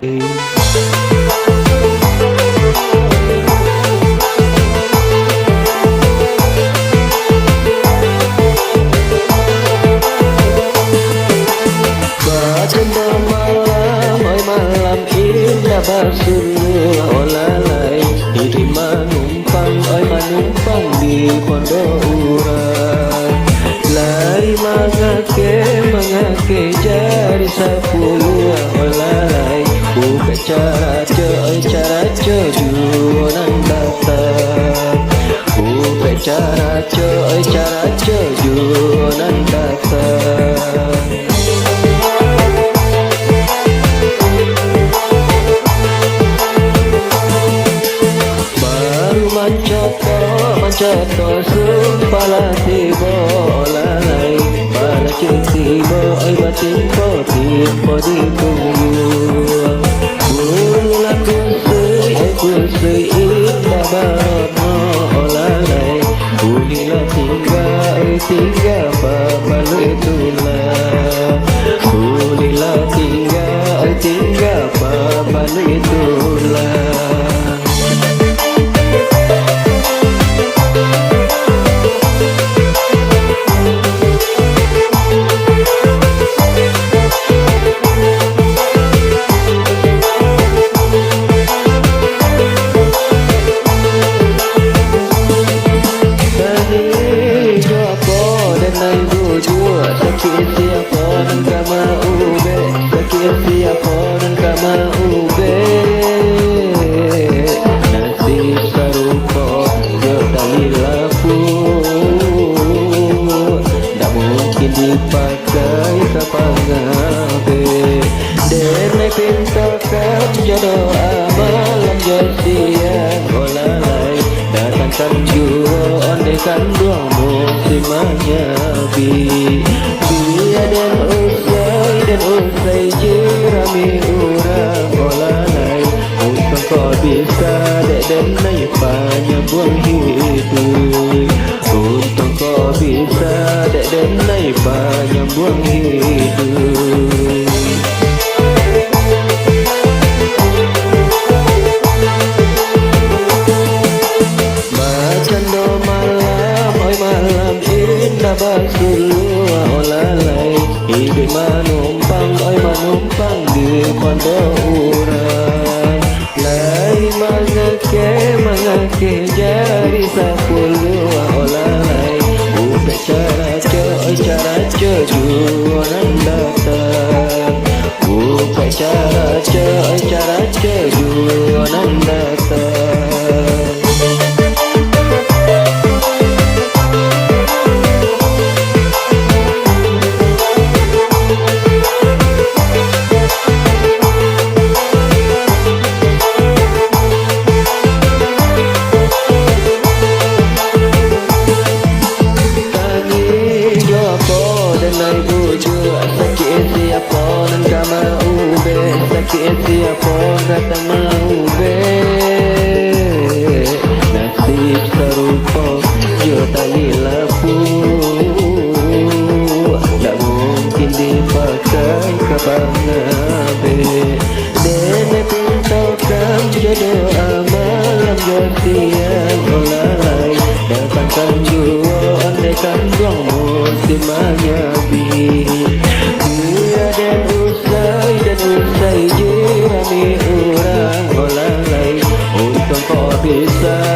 Baginda malam, oi malam indah bersuruh olalai. Diri manumpang, oi manumpang di pondok urang. Lari mangake jari sepuluh olalai. Buka cara ce jualan datang. Buka cara ce jualan datang. Mancato sumpala tiba olalai. Bala tiba oi batimpo ditunggu. Bula kusui indah barono olalai. Bulila tiga babalu itulah. Bulila tiga babalu itulah. Sakit siapa dan kama ube, sakit siapa dan kama ube. Nasib serupa tali lapu, tak mungkin dipakai kapangabe. Denai pintakan jodoh amalam jadian olalai. Datangkan jua ondekan dua musim menyabi. Dan usai jerami urang olalai. Untuk kau bisa denai panjang buang hidup. Untuk kau bisa denai panjang buang hidup. Bacando malam, oi malam indah bersuruh olalai. Hidup manumpang, oi manumpang di pondok urang. Lai mangake jari sepuluh olalai. Buka cara ce jualan datang. Buka cara ce jualan datang. Sakit siapa dan kama ube, sakit siapa kata maube. Nasib serupa jo tali lapu, tak mungkin dipakai kapangabe. Dene pintakan jodoh amalam jadian olalai. Datangkan jua ondekan dua musim menyabi. Dan usai jerami urang olalai. Untuk kau bisa